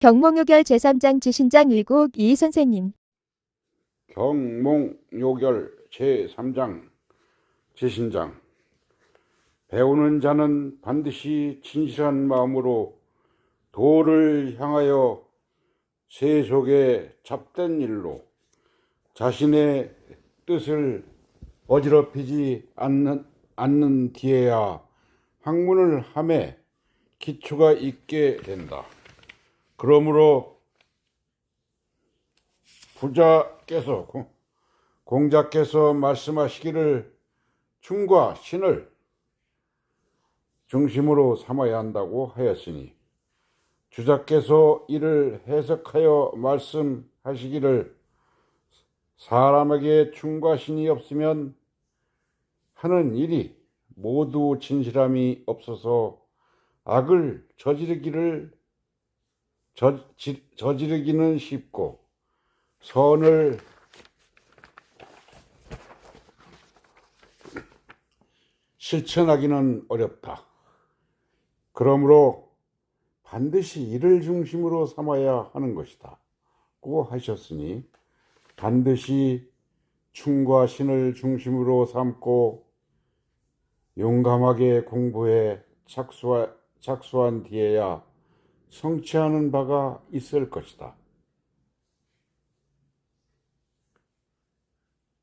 경몽요결 제3장 지신장 일국 이 선생님. 경몽요결 제3장 지신장. 배우는 자는 반드시 진실한 마음으로 도를 향하여 세속에 잡된 일로 자신의 뜻을 어지럽히지 않는 뒤에야 학문을 함에 기초가 있게 된다. 그러므로 부자께서 공자께서 말씀하시기를 춤과 신을 중심으로 삼아야 한다고 하였으니, 주자께서 이를 해석하여 말씀하시기를 사람에게 춤과 신이 없으면 하는 일이 모두 진실함이 없어서 악을 저지르기는 쉽고 선을 실천하기는 어렵다. 그러므로 반드시 이를 중심으로 삼아야 하는 것이다 고 하셨으니, 반드시 춤과 신을 중심으로 삼고 용감하게 공부해 착수한 뒤에야 성취하는 바가 있을 것이다.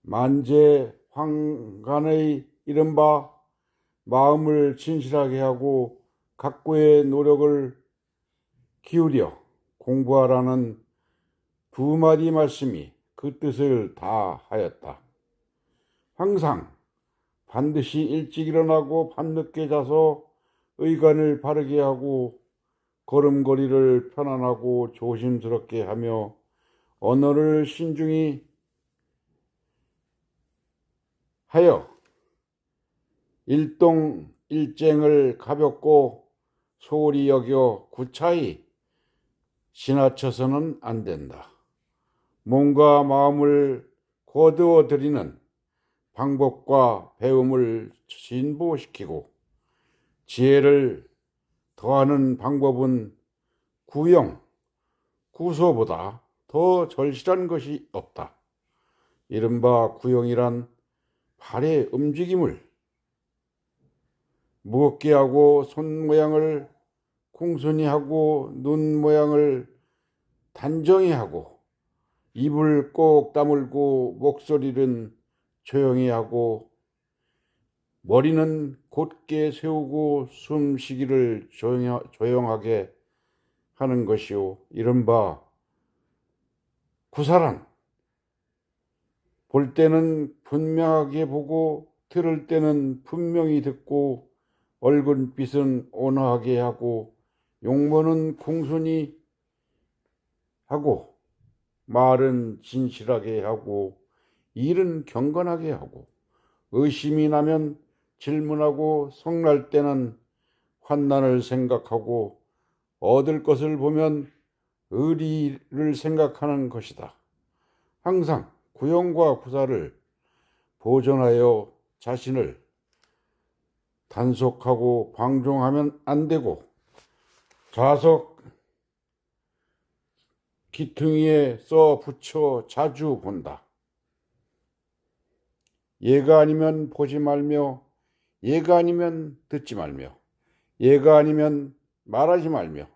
만재 황간의 이른바 마음을 진실하게 하고 각고의 노력을 기울여 공부하라는 두 마디 말씀이 그 뜻을 다 하였다. 항상 반드시 일찍 일어나고 밤늦게 자서 의관을 바르게 하고 걸음걸이를 편안하고 조심스럽게 하며 언어를 신중히 하여 일동일쟁을 가볍고 소홀히 여겨 구차히 지나쳐서는 안 된다. 몸과 마음을 거두어 들이는 방법과 배움을 진보시키고 지혜를 더하는 방법은 구소보다 더 절실한 것이 없다. 이른바 구용이란 발의 움직임을 무겁게 하고 손 모양을 공손히 하고 눈 모양을 단정히 하고 입을 꼭 다물고 목소리는 조용히 하고 머리는 곧게 세우고 숨쉬기를 조용하게 하는 것이요, 이른바 구사란 볼 때는 분명하게 보고 들을 때는 분명히 듣고 얼굴빛은 온화하게 하고 용모는 공손히 하고 말은 진실하게 하고 일은 경건하게 하고 의심이 나면 질문하고 성날 때는 환난을 생각하고 얻을 것을 보면 의리를 생각하는 것이다. 항상 구용과 구사를 보존하여 자신을 단속하고 방종하면 안 되고 자석 기퉁이에 써 붙여 자주 본다. 얘가 아니면 보지 말며, 얘가 아니면 듣지 말며, 얘가 아니면 말하지 말며,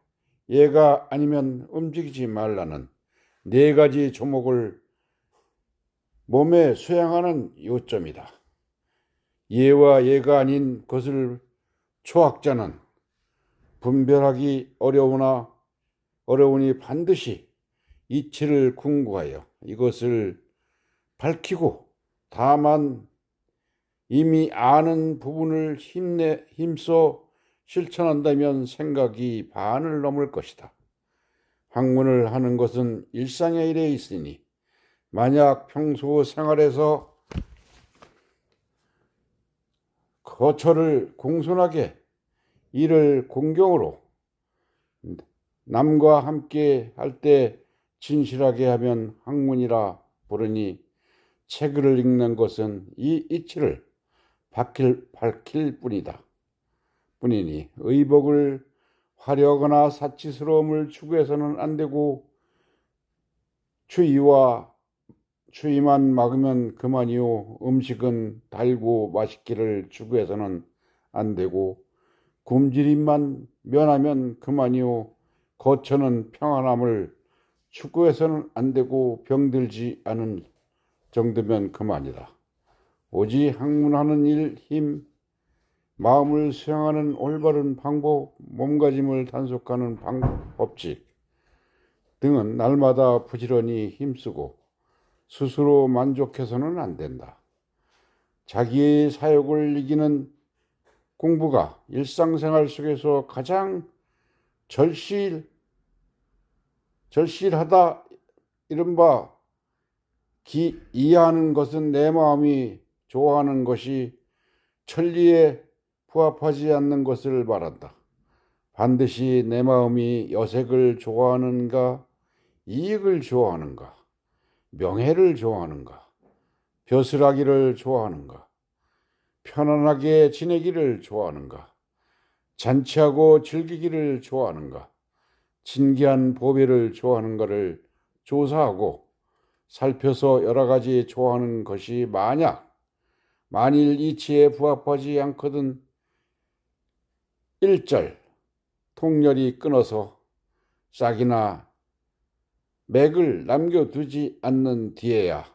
얘가 아니면 움직이지 말라는 네 가지 조목을 몸에 수양하는 요점이다. 얘와 얘가 아닌 것을 초학자는 분별하기 어려우니 반드시 이치를 궁구하여 이것을 밝히고 다만 이미 아는 부분을 힘써 실천한다면 생각이 반을 넘을 것이다. 학문을 하는 것은 일상의 일에 있으니 만약 평소 생활에서 거처를 공손하게 일을 공경으로 남과 함께 할 때 진실하게 하면 학문이라 부르니, 책을 읽는 것은 이 이치를 밝힐 뿐이니 의복을 화려하거나 사치스러움을 추구해서는 안 되고 추위만 막으면 그만이요. 음식은 달고 맛있기를 추구해서는 안 되고 굶주림만 면하면 그만이요. 거처는 평안함을 추구해서는 안 되고 병들지 않은 정도면 그만이다. 오직 학문하는 일, 힘, 마음을 수양하는 올바른 방법, 몸가짐을 단속하는 법칙 등은 날마다 부지런히 힘쓰고 스스로 만족해서는 안 된다. 자기의 사욕을 이기는 공부가 일상생활 속에서 가장 절실하다. 이른바 이해하는 것은 내 마음이 좋아하는 것이 천리에 부합하지 않는 것을 말한다. 반드시 내 마음이 여색을 좋아하는가, 이익을 좋아하는가, 명예를 좋아하는가, 벼슬하기를 좋아하는가, 편안하게 지내기를 좋아하는가, 잔치하고 즐기기를 좋아하는가, 진귀한 보배를 좋아하는가를 조사하고 살펴서 여러 가지 좋아하는 것이 만일 이치에 부합하지 않거든 일절 통렬히 끊어서 짝이나 맥을 남겨두지 않는 뒤에야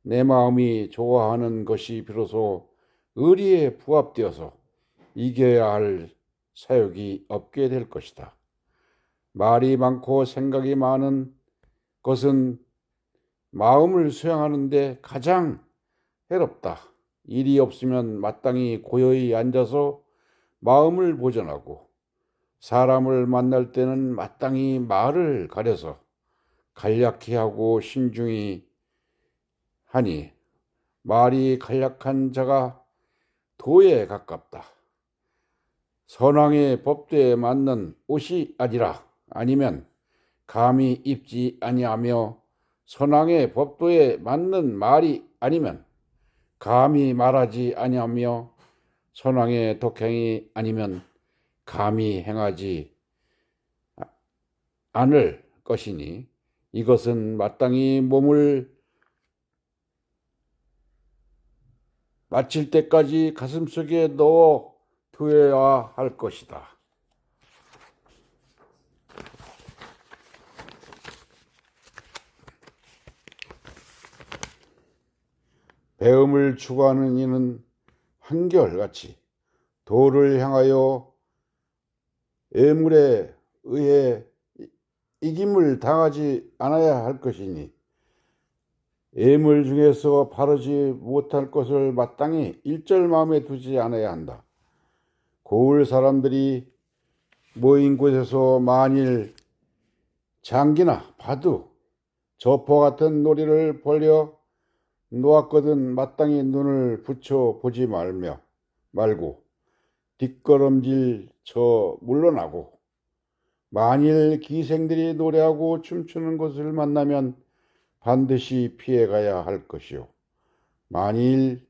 내 마음이 좋아하는 것이 비로소 의리에 부합되어서 이겨야 할 사욕이 없게 될 것이다. 말이 많고 생각이 많은 것은 마음을 수양하는데 가장 해롭다. 일이 없으면 마땅히 고요히 앉아서 마음을 보존하고 사람을 만날 때는 마땅히 말을 가려서 간략히 하고 신중히 하니 말이 간략한 자가 도에 가깝다. 선왕의 법도에 맞는 옷이 아니면 감히 입지 아니하며 선왕의 법도에 맞는 말이 아니면 감히 말하지 아니하며 선왕의 독행이 아니면 감히 행하지 않을 것이니 이것은 마땅히 몸을 마칠 때까지 가슴속에 넣어 두어야 할 것이다. 배움을 추구하는 이는 한결같이 도를 향하여 애물에 의해 이김을 당하지 않아야 할 것이니 애물 중에서 바르지 못할 것을 마땅히 일절 마음에 두지 않아야 한다. 고을 사람들이 모인 곳에서 만일 장기나 바두, 저포 같은 놀이를 벌여 놓았거든 마땅히 눈을 붙여 보지 말고 뒷걸음질 쳐 물러나고 만일 기생들이 노래하고 춤추는 것을 만나면 반드시 피해가야 할 것이요. 만일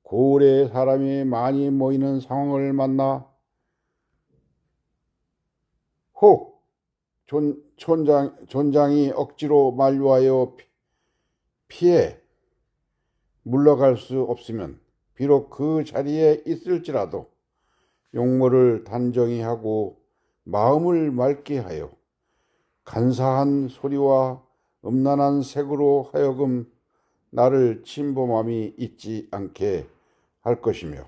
고을에 사람이 많이 모이는 상황을 만나 혹 촌장이 억지로 만류하여 피해 물러갈 수 없으면 비록 그 자리에 있을지라도 용모를 단정히 하고 마음을 맑게 하여 간사한 소리와 음란한 색으로 하여금 나를 침범함이 있지 않게 할 것이며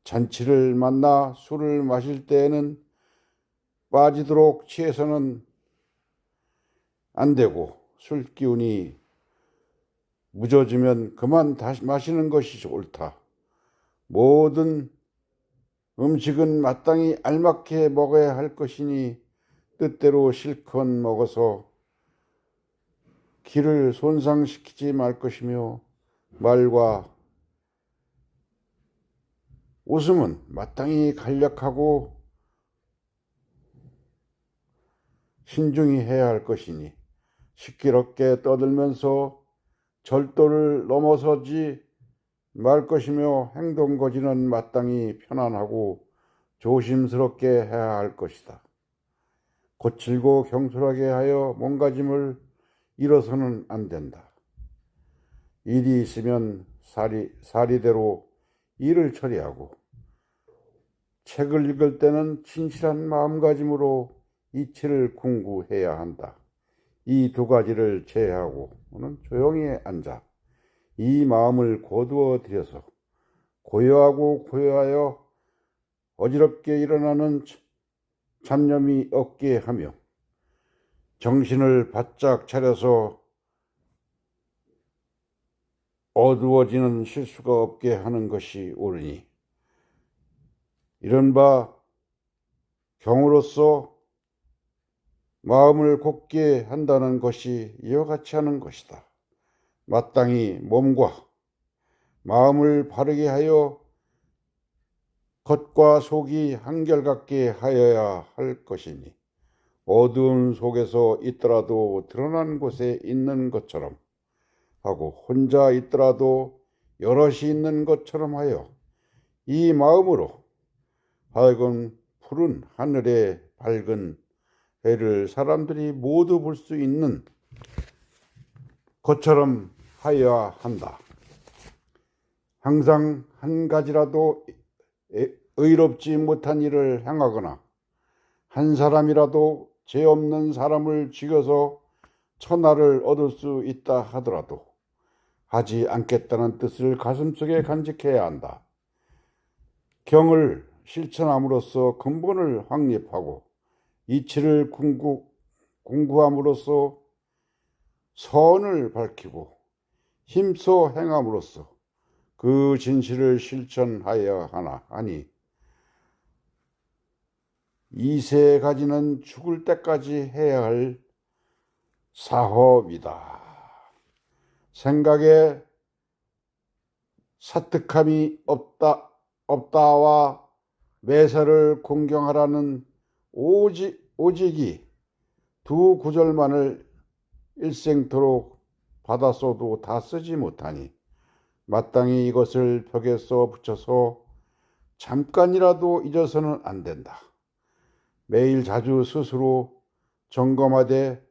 잔치를 만나 술을 마실 때에는 빠지도록 취해서는 안 되고 술 기운이 무뎌지면 그만 다시 마시는 것이 옳다. 모든 음식은 마땅히 알맞게 먹어야 할 것이니 뜻대로 실컷 먹어서 기를 손상시키지 말 것이며 말과 웃음은 마땅히 간략하고 신중히 해야 할 것이니 시끄럽게 떠들면서 절도를 넘어서지 말 것이며 행동거지는 마땅히 편안하고 조심스럽게 해야 할 것이다. 거칠고 경솔하게 하여 몸가짐을 잃어서는 안 된다. 일이 있으면 사리대로 일을 처리하고 책을 읽을 때는 진실한 마음가짐으로 이치를 궁구해야 한다. 이 두 가지를 제외하고는 조용히 앉아 이 마음을 거두어 들여서 고요하고 고요하여 어지럽게 일어나는 잡념이 없게 하며 정신을 바짝 차려서 어두워지는 실수가 없게 하는 것이 옳으니 이른바 경으로서 마음을 곧게 한다는 것이 이와 같이 하는 것이다. 마땅히 몸과 마음을 바르게 하여 겉과 속이 한결같게 하여야 할 것이니 어두운 속에서 있더라도 드러난 곳에 있는 것처럼 하고 혼자 있더라도 여럿이 있는 것처럼 하여 이 마음으로 하여금 푸른 하늘의 밝은 해를 사람들이 모두 볼 수 있는 것처럼 하여야 한다. 항상 한 가지라도 의롭지 못한 일을 행하거나 한 사람이라도 죄 없는 사람을 죽여서 천하를 얻을 수 있다 하더라도 하지 않겠다는 뜻을 가슴속에 간직해야 한다. 경을 실천함으로써 근본을 확립하고 이치를 궁구함으로써 선을 밝히고 힘써 행함으로써 그 진실을 실천하여야 하니 이 세 가지는 죽을 때까지 해야 할 사업이다. 생각에 사특함이 없다와 매사를 공경하라는 오직이 두 구절만을 일생토록 받아 써도 다 쓰지 못하니 마땅히 이것을 벽에 써 붙여서 잠깐이라도 잊어서는 안 된다. 매일 자주 스스로 점검하되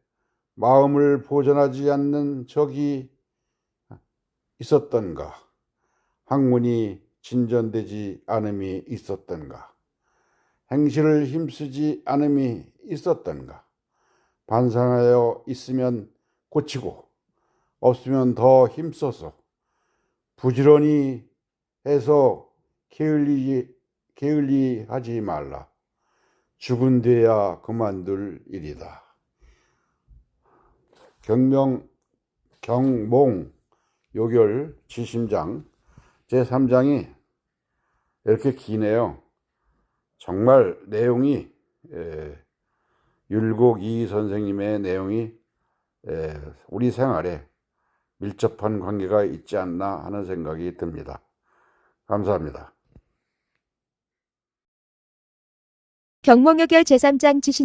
마음을 보존하지 않는 적이 있었던가, 학문이 진전되지 않음이 있었던가, 행실을 힘쓰지 않음이 있었던가, 반성하여 있으면 고치고 없으면 더 힘써서 부지런히 해서 게을리하지 말라. 죽은 뒤야 그만둘 일이다. 경몽 요결 지심장 제3장이 이렇게 기네요. 정말 내용이 율곡 이 선생님의 내용이 우리 생활에 밀접한 관계가 있지 않나 하는 생각이 듭니다. 감사합니다. 경몽요결 제3장 지신